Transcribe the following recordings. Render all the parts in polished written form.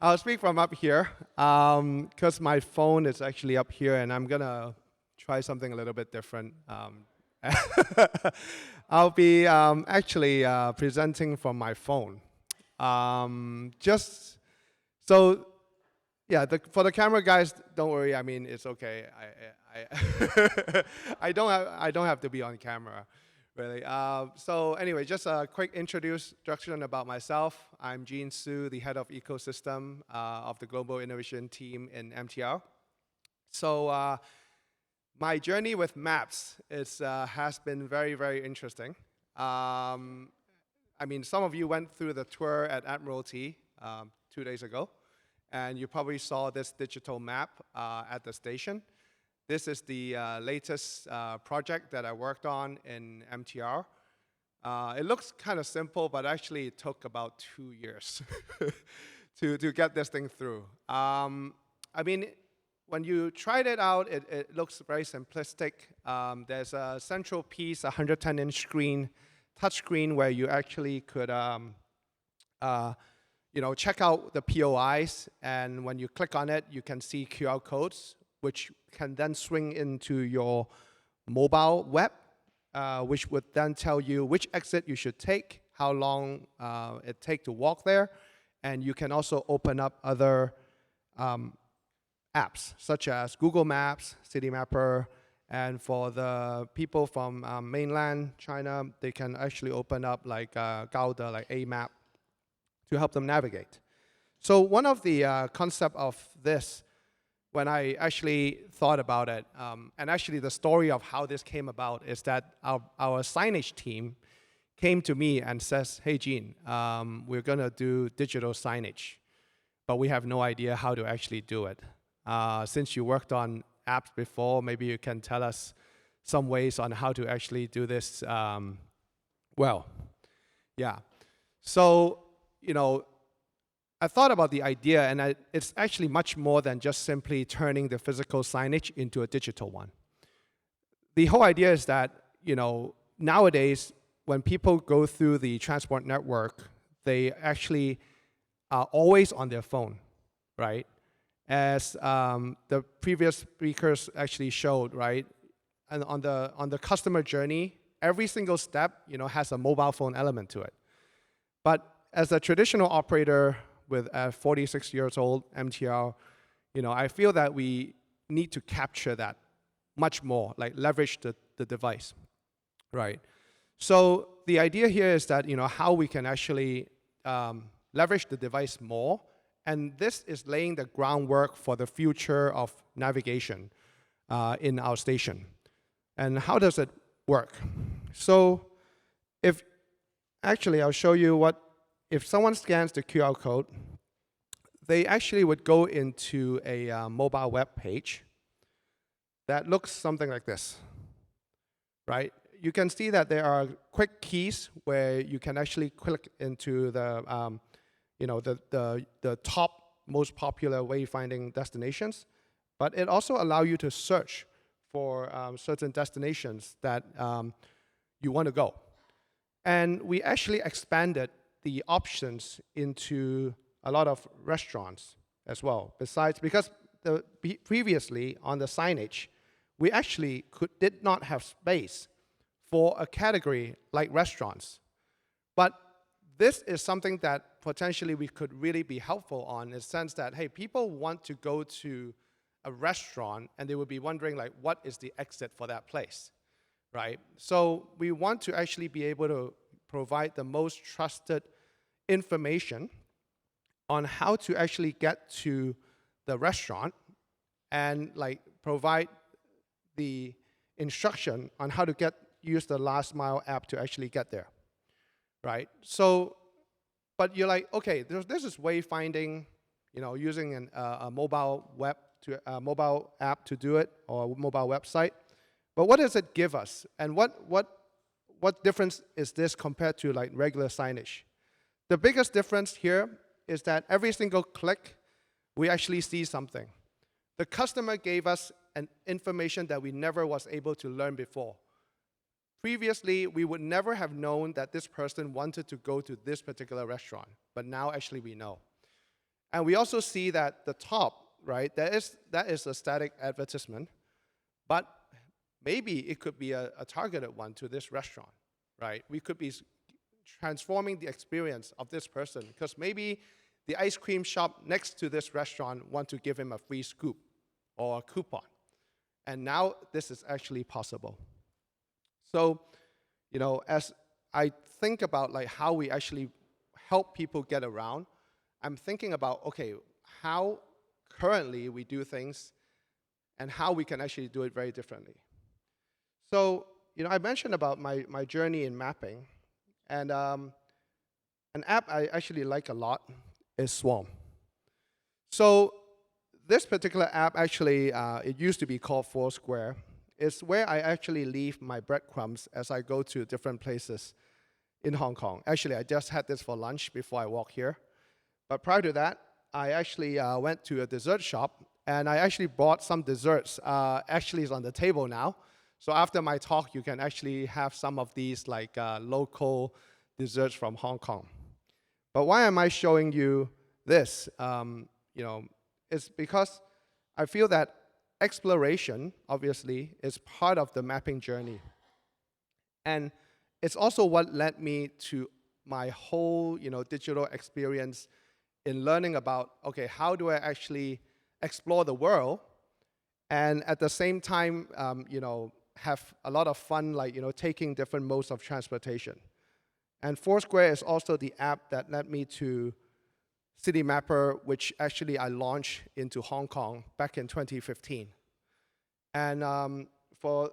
I'll speak from up here because my phone is actually up here, and I'm gonna try something a little bit different. I'll be actually presenting from my phone. Just so, yeah. For the camera guys, don't worry. I mean, it's okay. I don't have to be on camera, really. So anyway, just a quick introduction about myself. I'm Gene Su, the head of ecosystem of the global innovation team in MTR. So my journey with maps has been very, very interesting. I mean, some of you went through the tour at Admiralty 2 days ago, and you probably saw this digital map at the station. This is the latest project that I worked on in MTR. It looks kind of simple, but actually it took about 2 years to get this thing through. I mean, when you tried it out, it looks very simplistic. There's a central piece, a 110-inch screen, touch screen, where you actually could check out the POIs, and when you click on it, you can see QR codes, which can then swing into your mobile web, which would then tell you which exit you should take, how long it takes to walk there, and you can also open up other apps, such as Google Maps, City Mapper, and for the people from mainland China, they can actually open up like Gauda, like A map, to help them navigate. So one of the concept of this, when I actually thought about it, and actually the story of how this came about is that our signage team came to me and says, hey Gene, we're gonna do digital signage, but we have no idea how to actually do it. Since you worked on apps before, maybe you can tell us some ways on how to actually do this well. Yeah. So, I thought about the idea, and it's actually much more than just simply turning the physical signage into a digital one. The whole idea is that, nowadays, when people go through the transport network, they actually are always on their phone, right? As the previous speakers actually showed, right? And on the customer journey, every single step, has a mobile phone element to it. But as a traditional operator with a 46 years old MTR, I feel that we need to capture that much more, like leverage the device, right? So the idea here is that, how we can actually leverage the device more. And this is laying the groundwork for the future of navigation in our station. And how does it work? So I'll show you if someone scans the QR code, they actually would go into a mobile web page that looks something like this, right? You can see that there are quick keys where you can actually click into the top most popular wayfinding destinations, but it also allows you to search for certain destinations that you want to go. And we actually expanded the options into a lot of restaurants as well. Because previously on the signage, we actually did not have space for a category like restaurants. But this is something that potentially we could really be helpful on, in the sense that, hey, people want to go to a restaurant and they would be wondering, like, what is the exit for that place, right? So we want to actually be able to provide the most trusted information on how to actually get to the restaurant, and like provide the instruction on how to use the last mile app to actually get there, right? So, but you're like, okay, this is wayfinding, using a mobile mobile app to do it, or a mobile website. But what does it give us? And what difference is this compared to like regular signage? The biggest difference here is that every single click, we actually see something. The customer gave us an information that we never was able to learn before. Previously, we would never have known that this person wanted to go to this particular restaurant, but now actually we know. And we also see that the top, right, that is a static advertisement, but maybe it could be a targeted one to this restaurant, right? We could be transforming the experience of this person because maybe the ice cream shop next to this restaurant want to give him a free scoop or a coupon. And now this is actually possible. So, as I think about like how we actually help people get around, I'm thinking about, okay, how currently we do things and how we can actually do it very differently. So, I mentioned about my journey in mapping, and an app I actually like a lot is Swarm. So this particular app actually, it used to be called Foursquare. It's where I actually leave my breadcrumbs as I go to different places in Hong Kong. Actually, I just had this for lunch before I walk here. But prior to that, I actually went to a dessert shop, and I actually bought some desserts. Actually, it's on the table now. So after my talk, you can actually have some of these like local desserts from Hong Kong. But why am I showing you this? It's because I feel that exploration, obviously, is part of the mapping journey. And it's also what led me to my whole, digital experience in learning about, okay, how do I actually explore the world and at the same time, have a lot of fun, like, taking different modes of transportation. And Foursquare is also the app that led me to City Mapper, which actually I launched into Hong Kong back in 2015. And for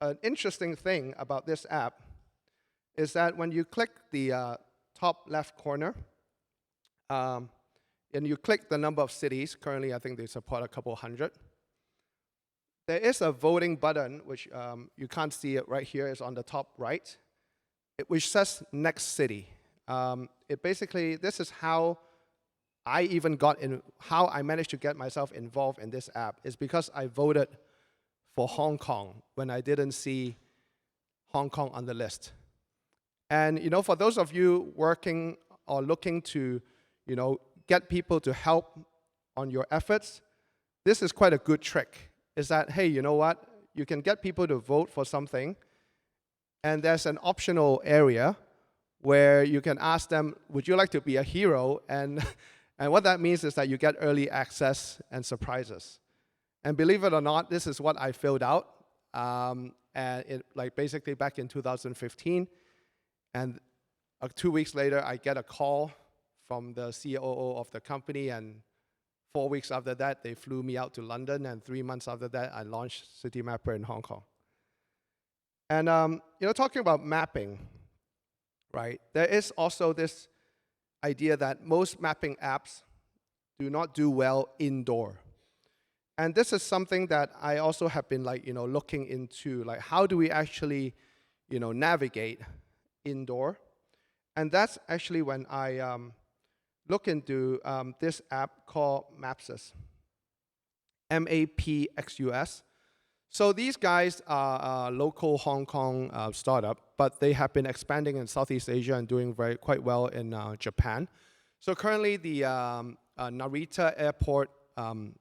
an interesting thing about this app is that when you click the top left corner, and you click the number of cities, currently I think they support a couple hundred, there is a voting button, which you can't see it right here, it's on the top right, which says next city. This is how I even how I managed to get myself involved in this app, is because I voted for Hong Kong when I didn't see Hong Kong on the list. And for those of you working or looking to get people to help on your efforts, this is quite a good trick. Is that, hey, you know what? You can get people to vote for something, and there's an optional area where you can ask them, would you like to be a hero? And what that means is that you get early access and surprises. And believe it or not, this is what I filled out, basically back in 2015. And 2 weeks later, I get a call from the COO of the company, and 4 weeks after that, they flew me out to London, and 3 months after that, I launched City Mapper in Hong Kong. And talking about mapping, right? There is also this idea that most mapping apps do not do well indoor. And this is something that I also have been looking into, like how do we actually, navigate indoor? And that's actually when I look into this app called Mapsus, Mapxus. So these guys are a local Hong Kong startup, but they have been expanding in Southeast Asia and doing quite well in Japan. So currently the Narita Airport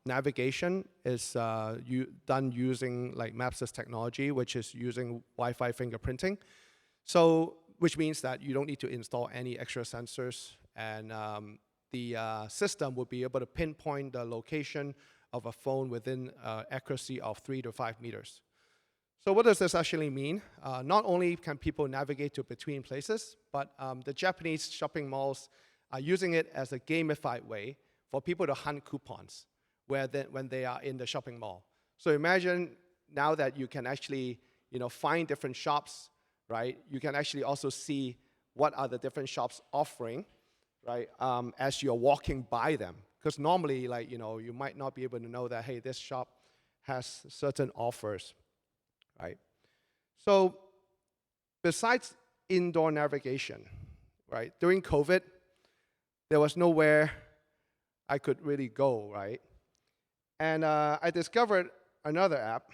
navigation is done using Mapsus technology, which is using Wi-Fi fingerprinting. So which means that you don't need to install any extra sensors, and the system will be able to pinpoint the location of a phone within accuracy of 3 to 5 meters. So what does this actually mean? Not only can people navigate to between places, but the Japanese shopping malls are using it as a gamified way for people to hunt coupons when they are in the shopping mall. So imagine now that you can actually find different shops, right? You can actually also see what are the different shops offering, right, as you're walking by them. Because normally, you might not be able to know that, hey, this shop has certain offers, right? So besides indoor navigation, right, during COVID, there was nowhere I could really go, right? And I discovered another app,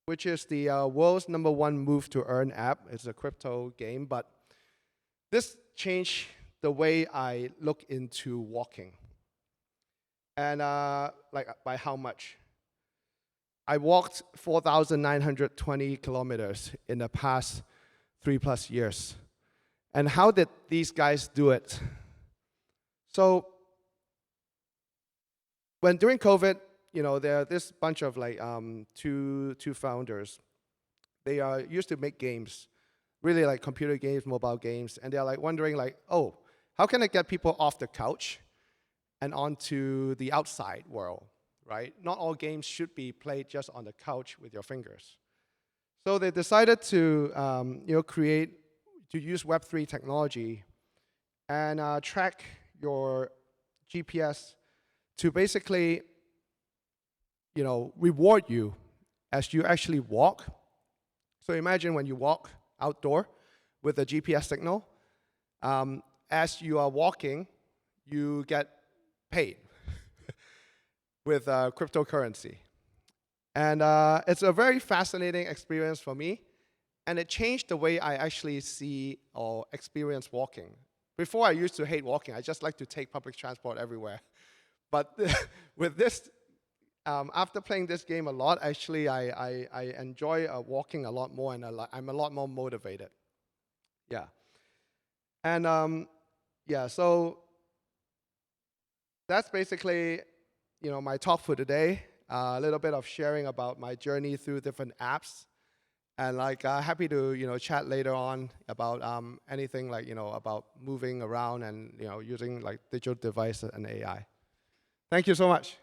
which is the world's #1 move to earn app. It's a crypto game, but this changed the way I look into walking. And like by how much? I walked 4,920 kilometers in the past 3+ years. And how did these guys do it? So when during COVID, there are this bunch of like two founders. They used to make games, really like computer games, mobile games, and they're like wondering like, oh, how can I get people off the couch and onto the outside world, right? Not all games should be played just on the couch with your fingers. So they decided to use Web3 technology and track your GPS to basically reward you as you actually walk. So imagine when you walk outdoor with a GPS signal, as you are walking, you get paid with cryptocurrency. And it's a very fascinating experience for me, and it changed the way I actually see or experience walking. Before, I used to hate walking. I just like to take public transport everywhere. But with this, after playing this game a lot, actually, I enjoy walking a lot more, and I'm a lot more motivated. Yeah. And yeah, so that's basically my talk for today. A little bit of sharing about my journey through different apps, and happy to chat later on about anything like about moving around and using like digital devices and AI. Thank you so much.